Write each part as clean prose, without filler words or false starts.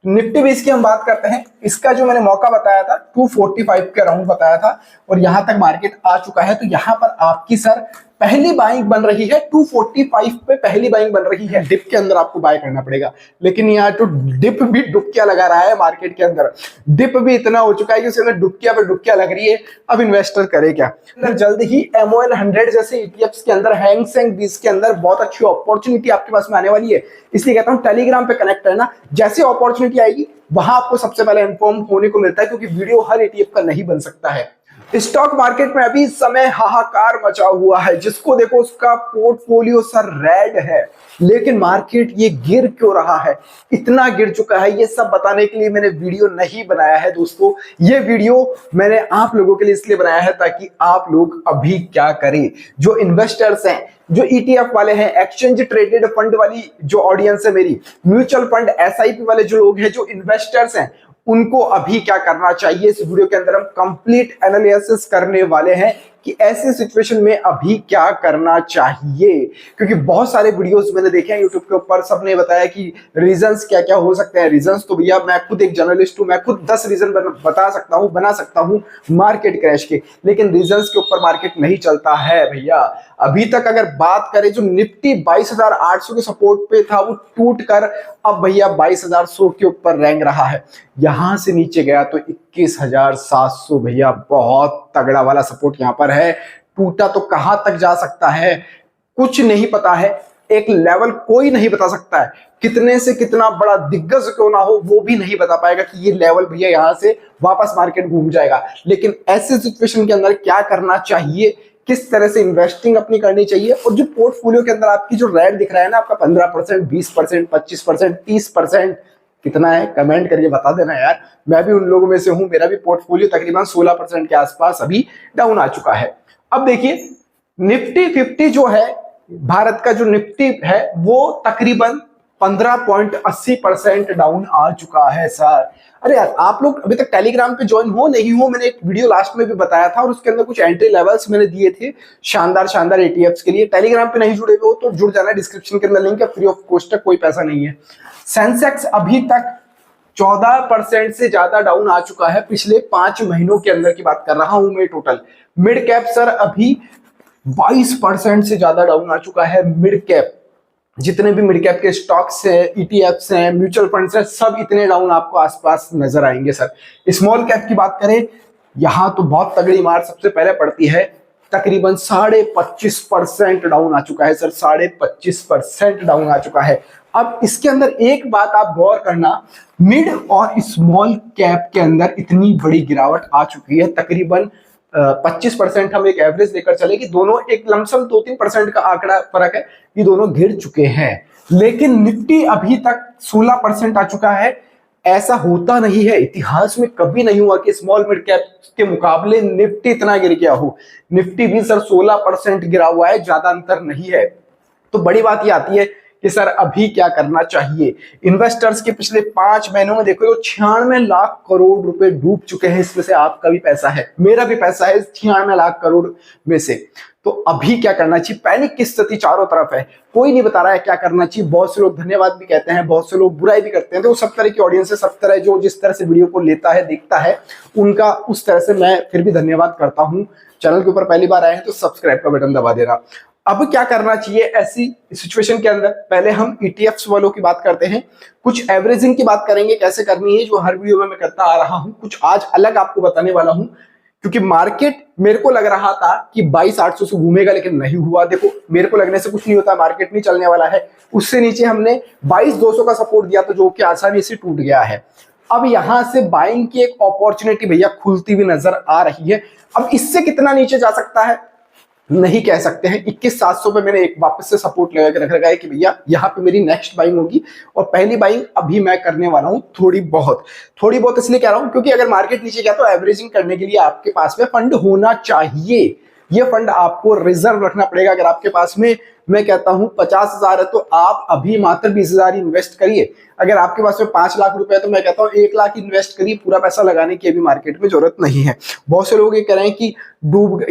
Nifty base की हम बात करते हैं, इसका जो मैंने मौका बताया था 245 के अराउंड बताया था और यहां तक मार्केट आ चुका है। तो यहां पर आपकी सर पहली बाइंग बन रही है 245 पे, पहली बाइंग बन रही है। डिप के अंदर आपको बाय करना पड़ेगा, लेकिन यहाँ तो डिप भी डुबकियां लगा रहा है मार्केट के अंदर। डिप भी इतना हो चुका है कि उसके अंदर डुबकियां पर डुबकियां लग रही है। अब इन्वेस्टर करे क्या? जल्द ही MOL 100 जैसे ETFs के अंदर, हैंग सेंग 20 के अंदर बहुत अच्छी अपॉर्चुनिटी आपके पास में आने वाली है। इसलिए कहता हूं टेलीग्राम पे कनेक्ट रहना, जैसे अपॉर्चुनिटी आएगी वहां आपको सबसे पहले इन्फॉर्म होने को मिलता है, क्योंकि वीडियो हर ETF का नहीं बन सकता है। स्टॉक मार्केट में अभी इस समय हाहाकार मचा हुआ है, जिसको देखो उसका पोर्टफोलियो सर रेड है, लेकिन मार्केट ये गिर क्यों रहा है, इतना गिर चुका है, ये सब बताने के लिए मैंने वीडियो नहीं बनाया है दोस्तों। ये वीडियो मैंने आप लोगों के लिए इसलिए बनाया है ताकि आप लोग अभी क्या करें। जो इन्वेस्टर्स हैं, जो ETF वाले हैं, एक्सचेंज ट्रेडेड फंड वाली जो ऑडियंस है मेरी, म्यूचुअल फंड SIP वाले जो लोग हैं, जो इन्वेस्टर्स हैं, उनको अभी क्या करना चाहिए, इस वीडियो के अंदर हम कंप्लीट एनालिसिस करने वाले हैं कि ऐसे सिचुएशन में अभी क्या करना चाहिए। क्योंकि बहुत सारे वीडियोस मैंने देखे हैं यूट्यूब के ऊपर, सबने बताया कि रीजंस क्या क्या हो सकते हैं। रीजंस तो भैया मैं खुद एक जर्नलिस्ट हूं, मैं खुद 10 रीजन बता सकता हूं, बना सकता हूं मार्केट क्रैश के, लेकिन रीजंस के ऊपर मार्केट नहीं चलता है भैया। अभी तक अगर बात करें, जो निफ्टी 22,800 के सपोर्ट पे था वो टूट कर अब भैया 22,100 के ऊपर रैंक रहा है। यहां से नीचे गया तो 21,700 भैया, बहुत तगड़ा वाला सपोर्ट यहां पर है। टूटा तो कहां तक जा सकता है कुछ नहीं पता है, एक लेवल कोई नहीं बता सकता है, कितने से कितना बड़ा दिग्गज क्यों ना हो वो भी नहीं बता पाएगा कि ये लेवल भैया यहां से वापस मार्केट घूम जाएगा। लेकिन ऐसे सिचुएशन के अंदर क्या करना चाहिए, किस तरह से इन्वेस्टिंग अपनी करनी चाहिए, और जो पोर्टफोलियो के अंदर आपकी जो रेट दिख रहा है ना, आपका 15%, 20%, 25%, 30%, कितना है कमेंट करके बता देना यार। मैं भी उन लोगों में से हूं, मेरा भी पोर्टफोलियो तकरीबन 16% के आसपास अभी डाउन आ चुका है। अब देखिए निफ्टी 50 जो है, भारत का जो निफ्टी है, वो तकरीबन 15.80% डाउन आ चुका है सर। अरे यार, आप लोग अभी तक टेलीग्राम पे ज्वाइन हो नहीं हो, मैंने एक वीडियो लास्ट में भी बताया था और उसके अंदर कुछ एंट्री लेवल्स मैंने दिए थे शानदार शानदार ETFs के लिए। टेलीग्राम पे नहीं जुड़े हुए हो तो जुड़ जाना, डिस्क्रिप्शन के अंदर लिंक है, फ्री ऑफ कॉस्ट है, कोई पैसा नहीं है। सेंसेक्स अभी तक 14% से ज्यादा डाउन आ चुका है पिछले 5 महीनों के अंदर की बात कर रहा हूं मैं टोटल। मिड कैप सर अभी 22% से ज्यादा डाउन आ चुका है। मिड कैप, जितने भी मिड कैप के स्टॉक्स हैं, ETFs हैं, म्यूचुअल फंड्स हैं, सब इतने डाउन आपको आसपास नजर आएंगे सर। स्मॉल कैप की बात करें, यहां तो बहुत तगड़ी मार सबसे पहले पड़ती है, तकरीबन 25.5% डाउन आ चुका है सर, 25.5% डाउन आ चुका है। अब इसके अंदर एक बात आप गौर करना, मिड और स्मॉल कैप के अंदर इतनी बड़ी गिरावट आ चुकी है, तकरीबन 25% हम एक एवरेज लेकर चले कि दोनों एक लमसम 2-3% का आंकड़ा फर्क है, ये दोनों गिर चुके हैं। लेकिन निफ्टी अभी तक 16% आ चुका है। ऐसा होता नहीं है, इतिहास में कभी नहीं हुआ कि स्मॉल मिड कैप के मुकाबले निफ्टी इतना गिर गया हो। निफ्टी भी सर 16% गिरा हुआ है, ज्यादा अंतर नहीं है। तो बड़ी बात ये आती है कि सर अभी क्या करना चाहिए। इन्वेस्टर्स के पिछले 5 महीनों में देखो तो 96 लाख करोड़ रुपए डूब चुके हैं। इसमें से आपका भी पैसा है, मेरा भी पैसा है, 96 लाख करोड़ में से। तो अभी क्या करना चाहिए? पैनिक की स्थिति चारों तरफ है, कोई नहीं बता रहा है क्या करना चाहिए। बहुत से लोग धन्यवाद भी कहते हैं, बहुत से लोग बुराई भी करते हैं। तो सब तरह की ऑडियंस है, सब तरह जो जिस तरह से वीडियो को लेता है, देखता है, उनका उस तरह से मैं फिर भी धन्यवाद करता हूं। चैनल के ऊपर पहली बार आए हैं तो सब्सक्राइब का बटन दबा देना। अब क्या करना चाहिए ऐसी सिचुएशन के अंदर? पहले हम ETFs वालों की बात करते हैं, कुछ एवरेजिंग की बात करेंगे कैसे करनी है, जो हर वीडियो में मैं करता आ रहा हूं। कुछ आज अलग आपको बताने वाला हूं, क्योंकि मार्केट मेरे को लग रहा था कि 22,800 से घूमेगा, लेकिन नहीं हुआ। देखो मेरे को लगने से कुछ नहीं होता, मार्केट नहीं चलने वाला है। उससे नीचे हमने 22,200 का सपोर्ट दिया, तो जो कि आसानी से टूट गया है। अब यहां से बाइंग की एक अपॉर्चुनिटी भैया खुलती हुई नजर आ रही है। अब इससे कितना नीचे जा सकता है नहीं कह सकते हैं। 21,700 पे मैंने एक वापस से सपोर्ट लगा के रख रखा है कि भैया यहाँ पे मेरी नेक्स्ट बाइंग होगी, और पहली बाइंग अभी मैं करने वाला हूँ थोड़ी बहुत इसलिए कह रहा हूँ क्योंकि अगर मार्केट नीचे गया तो एवरेजिंग करने के लिए आपके पास में फंड होना चाहिए। ये फंड आपको रिजर्व रखना पड़ेगा। अगर आपके पास में, मैं कहता हूं 50,000 है, तो आप अभी मात्र 20,000 इन्वेस्ट करिए। अगर आपके पास में 5 लाख रुपए है तो मैं कहता हूँ 1 लाख इन्वेस्ट करिए, पूरा पैसा लगाने की अभी मार्केट में जरूरत नहीं है। बहुत से लोग ये कह रहे हैं कि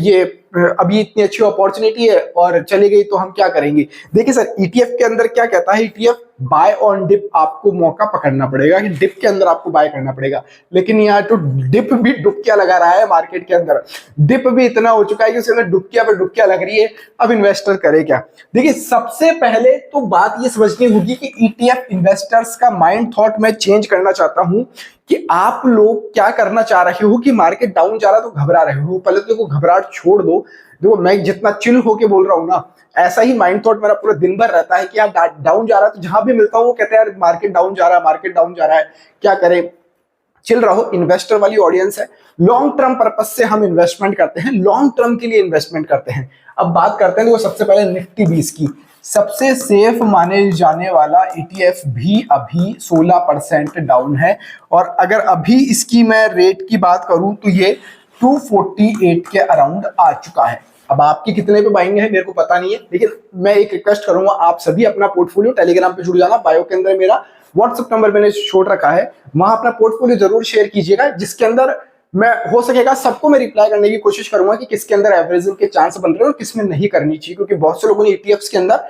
ये अभी इतनी अच्छी अपॉर्चुनिटी है और चली गई तो हम क्या करेंगे। देखिए सर, ईटीएफ के अंदर क्या कहता है, ईटीएफ बाय ऑन डिप आपको मौका पकड़ना पड़ेगा कि डिप के अंदर आपको बाय करना पड़ेगा। लेकिन यहाँ तो डिप भी डुबकियां लगा रहा है मार्केट के अंदर, डिप भी इतना हो चुका है कि उसके अंदर डुबकियां पर डुबकियां लग रही है। अब इन्वेस्टर करे क्या? देखिए, सबसे पहले तो बात ये समझनी होगी कि ईटीएफ इन्वेस्टर्स का माइंड थॉट मैं चेंज करना चाहता हूं कि आप लोग क्या करना चाह रहे हो कि मार्केट डाउन जा रहा है तो घबरा रहे हो। पहले तो देखो, घबराहट छोड़ दो। देखो, मैं जितना चिल होके बोल रहा हूँ ना, ऐसा ही माइंड थॉट मेरा पूरा दिन भर रहता है कि यार डाउन जा रहा है, तो जहां भी मिलता हूं वो कहते हैं यार मार्केट डाउन जा रहा है, मार्केट डाउन जा रहा है, क्या करें। चिल रहो, इन्वेस्टर वाली ऑडियंस है, लॉन्ग टर्म पर्पस से हम इन्वेस्टमेंट करते हैं, लॉन्ग टर्म के लिए इन्वेस्टमेंट करते हैं। अब बात करते हैं, तो सबसे पहले निफ्टी 20 की, सबसे सेफ माने जाने वाला ईटीएफ भी अभी 16% डाउन है। और अगर अभी इसकी मैं रेट की बात करूं तो ये 248 के अराउंड आ चुका है। अब आपकी कितने पे बाइंग है मेरे को पता नहीं है, लेकिन मैं एक रिक्वेस्ट करूंगा, आप सभी अपना पोर्टफोलियो टेलीग्राम पे जुड़ जाना। बायो के अंदर मेरा व्हाट्सएप नंबर मैंने छोड़ रखा है, वहां अपना पोर्टफोलियो जरूर शेयर कीजिएगा, जिसके अंदर मैं हो सकेगा सबको मैं रिप्लाई करने की कोशिश करूंगा कि किसके अंदर एवरेजिंग के चांस बन रहे हैं और किसमें नहीं करनी चाहिए। क्योंकि बहुत से लोगों ने ईटीएफ्स के अंदर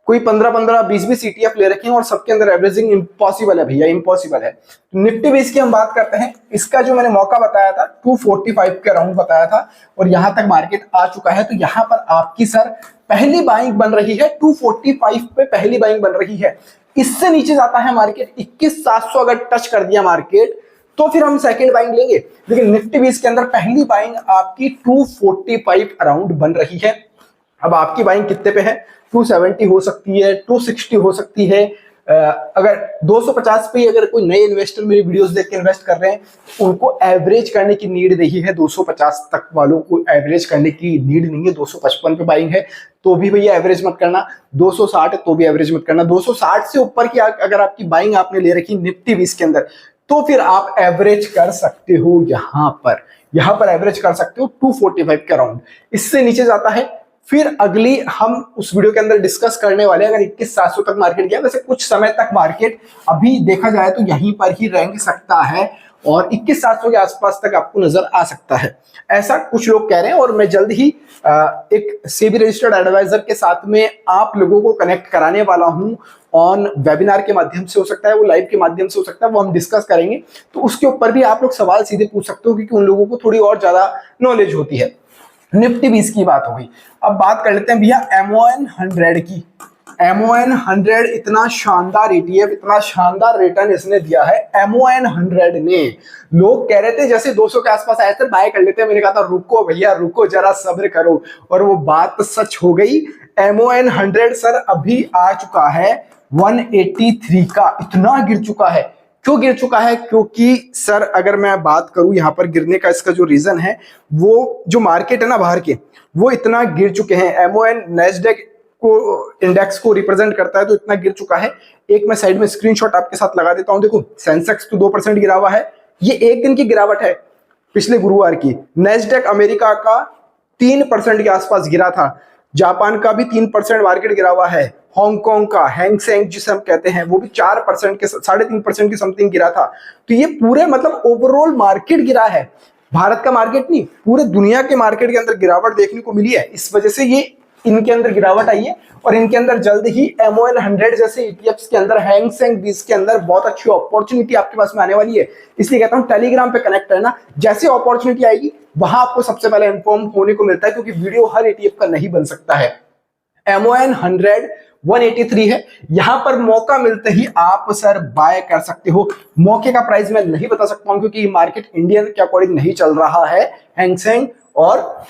कोई 15-15, 20-20 ईटीएफ ले रखे हैं और सबके अंदर एवरेजिंग इम्पॉसिबल है भैया, इम्पॉसिबल है। निफ्टी 20 की हम बात करते हैं, इसका जो मैंने मौका बताया था 245 के अराउंड बताया था और यहां तक मार्केट आ चुका है। तो यहां पर आपकी सर पहली बाइंग बन रही है, 245 पे पहली बाइंग बन रही है। इससे नीचे जाता है मार्केट 21,700 अगर टच कर दिया मार्केट तो फिर हम सेकंड बाइंग लेंगे। लेकिन निफ्टी 20 के अंदर पहली बाइंग आपकी 245 अराउंड बन रही है। अब आपकी बाइंग कितने पे है? 270 हो सकती है, 260 हो सकती है। अगर 250 पे अगर कोई नए इन्वेस्टर मेरी वीडियोस देख के इन्वेस्ट कर रहे हैं, उनको एवरेज करने की नीड नहीं है। 250 तक वालों को एवरेज करने की नीड नहीं है। 255 पे बाइंग है तो भी भैया एवरेज मत करना, 260 है तो भी एवरेज मत करना। 260 से ऊपर की अगर आपकी बाइंग आपने ले रखी निफ्टी 20 के अंदर तो फिर आप एवरेज कर सकते हो। यहां पर एवरेज कर सकते हो 245 के अराउंड। इससे नीचे जाता है फिर अगली हम उस वीडियो के अंदर डिस्कस करने वाले हैं। अगर 21,700 तक मार्केट गया, वैसे कुछ समय तक मार्केट अभी देखा जाए तो यहीं पर ही रेंग सकता है और 21,700 के आसपास तक आपको नजर आ सकता है, ऐसा कुछ लोग कह रहे हैं। और मैं जल्द ही एक सेबी रजिस्टर्ड एडवाइजर के साथ में आप लोगों को कनेक्ट कराने वाला हूं ऑन वेबिनार के माध्यम से हो सकता है, वो लाइव के माध्यम से हो सकता है, वो हम डिस्कस करेंगे। तो उसके ऊपर भी आप लोग सवाल सीधे पूछ सकते हो क्योंकि उन लोगों को थोड़ी और ज्यादा नॉलेज होती है। निफ्टी 20 की बात हो गई, अब बात कर लेते हैं भैया MON 100 की। MON 100 इतना शानदार ETF, इतना शानदार रिटर्न इसने दिया है MON 100 ने। लोग कह रहे थे जैसे 200 के आसपास आए थे बाय कर लेते हैं, मैंने कहा था रुको भैया रुको, जरा सब्र करो, और वो बात सच हो गई। MON 100 सर अभी आ चुका है 183 का, इतना गिर चुका है। क्यों गिर चुका है? क्योंकि सर अगर मैं बात करूं यहां पर गिरने का, इसका जो रीजन है वो जो मार्केट है ना बाहर के, वो इतना गिर चुके हैं। MON नैस्डैक को इंडेक्स को रिप्रेजेंट करता है तो इतना गिर चुका है। एक मैं साइड में स्क्रीनशॉट आपके साथ लगा देता हूं, देखो सेंसेक्स तो 2% गिरा हुआ है, ये एक दिन की गिरावट है पिछले गुरुवार की। नैस्डैक अमेरिका का 3% के आसपास गिरा था, जापान का भी 3% मार्केट गिरा हुआ है, हांगकांग का हैंग सेंग जिसे हम कहते हैं वो भी 4% के 3.5% की समथिंग गिरा था। तो ये पूरे मतलब ओवरऑल मार्केट गिरा है, भारत का मार्केट नहीं, पूरे दुनिया के मार्केट के अंदर गिरावट देखने को मिली है। इस वजह से ये इनके अंदर गिरावट आई है और इनके अंदर जल्द ही MON 100 जैसे ETFs के अंदर, हैंग सेंग 20 के अंदर बहुत अच्छी अपॉर्चुनिटी आपके पास में आने वाली है। इसलिए कहता हूं टेलीग्राम पे कनेक्ट रहना, जैसे अपॉर्चुनिटी आएगी वहां आपको सबसे पहले इन्फॉर्म होने को मिलता है, क्योंकि वीडियो हर ETF का नहीं बन सकता है। MON 100 183 है, यहां पर मौका मिलते ही आप सर बाय कर सकते हो। मौके का प्राइस मैं नहीं बता सकता हूं क्योंकि मार्केट इंडियन के अकॉर्डिंग नहीं चल रहा है। हैंग सेंग और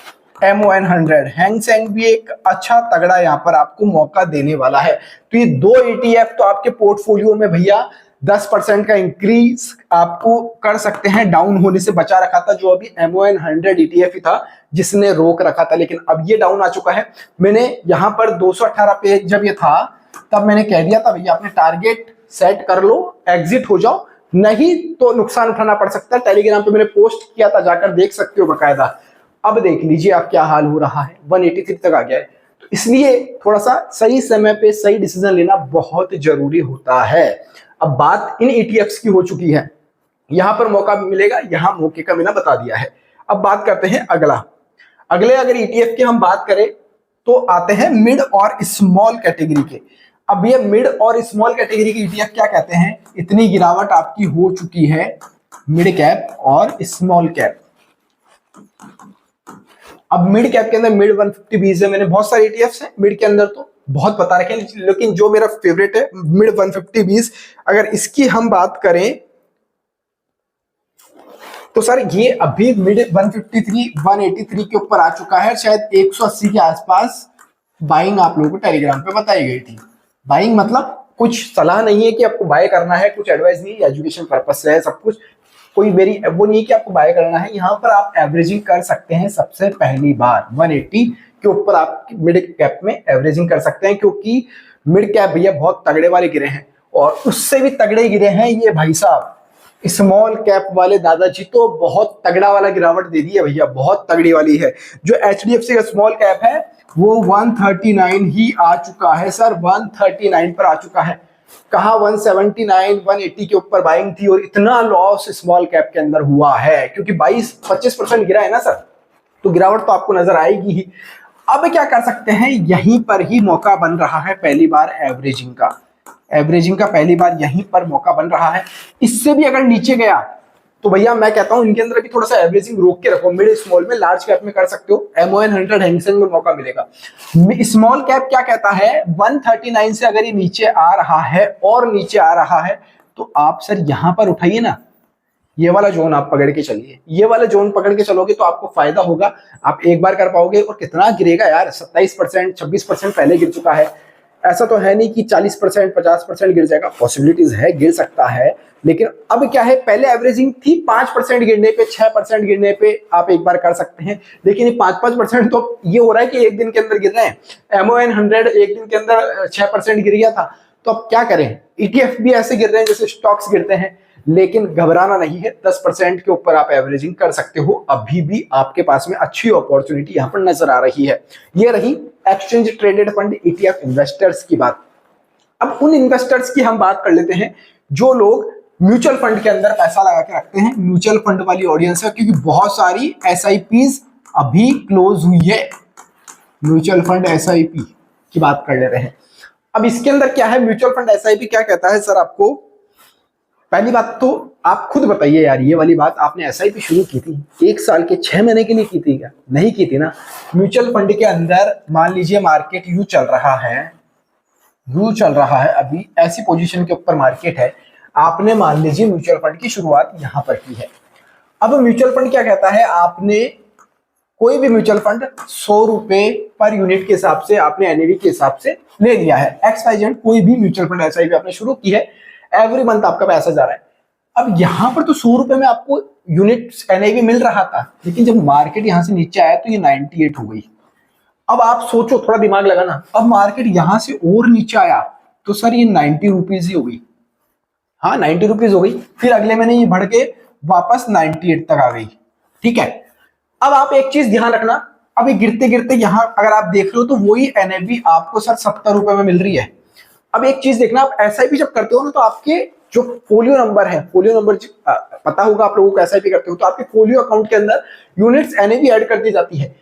MON 100, हैंग सेंग भी एक अच्छा तगड़ा यहां पर आपको मौका देने वाला है। तो ये दो ETF तो आपके पोर्टफोलियो में भैया 10% का इंक्रीज आपको कर सकते हैं, डाउन होने से बचा रखा था जो अभी MON 100 ETF ही था जिसने रोक रखा था, लेकिन अब ये डाउन आ चुका है। मैंने यहां पर 218 पे जब ये था तब मैंने कह दिया था भैया अपने टारगेट सेट कर लो, एग्जिट हो जाओ, नहीं तो नुकसान उठाना पड़ सकता है। टेलीग्राम पे मैंने पोस्ट किया था, जाकर देख सकते हो बकायदा। अब देख लीजिए आप क्या हाल हो रहा है, 183 तक आ गया है। तो इसलिए थोड़ा सा सही समय पे सही डिसीजन लेना बहुत जरूरी होता है। अब बात इन ईटीएफ्स की हो चुकी है, यहां पर मौका मिलेगा, यहां मौके का मैंने बता दिया है। अब बात करते हैं अगले अगर ईटीएफ की हम बात करें तो आते हैं मिड और स्मॉल कैटेगरी के। अब ये मिड और स्मॉल कैटेगरी के ईटीएफ क्या कहते हैं, इतनी गिरावट आपकी हो चुकी है मिड कैप और स्मॉल कैप। अब मिड कैप के अंदर मिड 150 बीज है, मैंने बहुत सारे ईटीएफ्स हैं मिड के अंदर तो बहुत बता रखे हैं, लेकिन जो मेरा फेवरेट है मिड 150 बीज। अगर इसकी हम बात करें तो सर ये अभी मिड 153 183 के ऊपर आ चुका है, शायद 180 के आसपास बाइंग आप लोगों को टेलीग्राम पे बताई गई थी। बाइंग मतलब कुछ सलाह नहीं है कि आपको बाय करना है, कुछ एडवाइस नहीं है, एजुकेशन पर्पस से है सब कुछ, कोई मेरी वो नहीं है कि आपको बाय करना है। यहाँ पर आप एवरेजिंग कर सकते हैं सबसे पहली बार 180 के ऊपर आप मिड कैप में एवरेजिंग कर सकते हैं, क्योंकि मिड कैप भैया बहुत तगड़े वाले गिरे हैं और उससे भी तगड़े गिरे हैं ये भाई साहब स्मॉल कैप वाले दादाजी, तो बहुत तगड़ा वाला गिरावट दे दी है भैया, बहुत तगड़ी वाली है। जो एचडीएफसी का स्मॉल कैप है वो 139 ही आ चुका है सर, 139 पर आ चुका है। कहा 179 180 के ऊपर बाइंग थी और इतना लॉस स्मॉल कैप के अंदर हुआ है क्योंकि 22-25% गिरा है ना सर, तो गिरावट तो आपको नजर आएगी ही। अब क्या कर सकते हैं, यहीं पर ही मौका बन रहा है पहली बार एवरेजिंग का पहली बार यहीं पर मौका बन रहा है। इससे भी अगर नीचे गया तो भैया मैं कहता हूं इनके अंदर भी थोड़ा सा एवरेजिंग रोक के रखो, मिड स्मॉल में, लार्ज कैप में कर सकते हो, MON 100 हैंगसेंग में मौका मिलेगा। स्मॉल कैप क्या कहता है 139 से अगर ये नीचे आ रहा है और नीचे आ रहा है तो आप सर यहां पर उठाइए ना, ये वाला जोन आप पकड़ के चलिए, ये वाला जोन पकड़ के चलोगे तो आपको फायदा होगा, आप एक बार कर पाओगे। और कितना गिरेगा यार, 27% 26% पहले गिर चुका है, ऐसा तो है नहीं कि 40% 50% गिर जाएगा, पॉसिबिलिटीज है गिर सकता है। लेकिन अब क्या है, पहले एवरेजिंग थी 5% गिरने पे 6% गिरने पे आप एक बार कर सकते हैं, लेकिन ये 5-5% तो ये हो रहा है कि एक दिन के अंदर गिर रहे हैं। MON 100 एक दिन के अंदर 6% गिर गया था, तो अब क्या करें, ETF भी ऐसे गिर रहे हैं जैसे स्टॉक्स गिरते हैं, लेकिन घबराना नहीं है, 10% के ऊपर आप एवरेजिंग कर सकते हो, अभी भी आपके पास में अच्छी अपॉर्चुनिटी यहां पर नजर आ रही है। ये रही exchange traded fund ETF investors की बात। अब उन इन्वेस्टर्स की हम बात कर लेते हैं जो लोग म्यूचुअल फंड के अंदर पैसा लगा के रखते हैं, म्यूचुअल फंड वाली ऑडियंस है, क्योंकि बहुत सारी SIPs अभी क्लोज हुई है। म्यूचुअल फंड SIP की बात कर ले रहे हैं। अब इसके अंदर क्या है, म्यूचुअल फंड SIP क्या कहता है सर आपको, पहली बात तो आप खुद बताइए यार, ये वाली बात आपने SIP शुरू की थी 1 साल के 6 महीने के लिए की थी क्या, नहीं की थी ना। म्यूचुअल फंड के अंदर मान लीजिए मार्केट यूं चल रहा है, अभी ऐसी पोजीशन के ऊपर मार्केट है, आपने मान लीजिए म्यूचुअल फंड की शुरुआत यहां पर की है। अब म्यूचुअल फंड क्या कहता है, आपने कोई भी म्यूचुअल फंड 100 रुपए पर यूनिट के हिसाब से आपने NAV के हिसाब से ले लिया है, XYZ कोई भी म्यूचुअल फंड SIP आपने शुरू की है, एवरी मंथ आपका पैसा जा रहा है। अब यहां पर तो 100 रुपए में आपको यूनिट NAV मिल रहा था, लेकिन जब मार्केट यहां से नीचे आया तो ये 98 हो गई। अब आप सोचो, थोड़ा दिमाग लगाना, अब मार्केट यहां से और नीचे आया तो सर ये 90 रुपीज ही हो गई, हाँ 90 रुपीज हो गई, फिर अगले महीने ये बढ़ के वापस 98 तक आ गई, ठीक है। अब आप एक चीज ध्यान रखना, अब ये गिरते गिरते यहां अगर आप देख रहे हो तो वही NAV आपको सर 70 रुपए में मिल रही है। अब एक चीज देखना, आप SIP जब करते हो ना तो आपके जो फोलियो नंबर है, फोलियो नंबर पता होगा आप लोगों को, SIP करते हो तो आपके फोलियो अकाउंट के अंदर यूनिट्स NAV ऐड कर दी जाती है।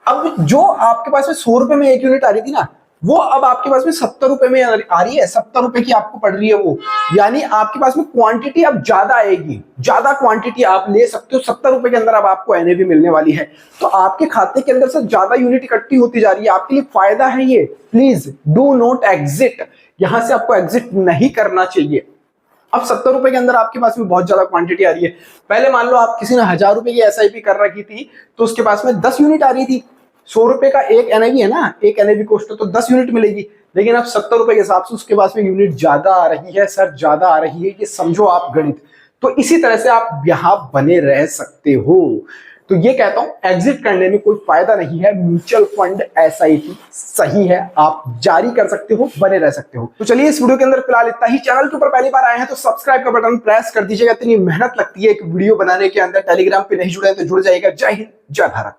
अब जो आपके पास में 100 रुपए में एक यूनिट आ रही थी ना, वो अब आपके पास में 70 रुपए में आ रही है, 70 रुपए की आपको पड़ रही है वो, यानी आपके पास में क्वांटिटी अब ज्यादा आएगी, ज्यादा क्वांटिटी आप ले सकते हो, 70 रुपए के अंदर अब आपको NAV मिलने वाली है, तो आपके खाते के अंदर से ज्यादा यूनिट इकट्ठी होती जा रही है, आपके लिए फायदा है ये। प्लीज डू नॉट एग्जिट, यहां से आपको एग्जिट नहीं करना चाहिए। अब 70 रुपए के अंदर आपके पास में बहुत ज्यादा क्वांटिटी आ रही है। पहले मान लो आप किसी ने 1000 रुपए की SIP कर रखी थी तो उसके पास में 10 यूनिट आ रही थी, 100 रुपए का एक NAV है ना, एक NAV कोस्ट तो 10 यूनिट मिलेगी, लेकिन अब 70 रुपए के हिसाब से उसके पास में यूनिट ज्यादा आ रही है सर, ज्यादा आ रही है, ये समझो आप गणित। तो इसी तरह से आप यहां बने रह सकते हो। तो ये कहता हूं एग्जिट करने में कोई फायदा नहीं है, म्यूचुअल फंड SIP सही है, आप जारी कर सकते हो, बने रह सकते हो। तो चलिए इस वीडियो के अंदर फिलहाल इतना ही। चैनल के ऊपर पहली बार आए हैं तो सब्सक्राइब का बटन प्रेस कर दीजिएगा, इतनी मेहनत लगती है एक वीडियो बनाने के अंदर। टेलीग्राम पे नहीं जुड़े तो जुड़ जाइएगा। जय हिंद, जय भारत।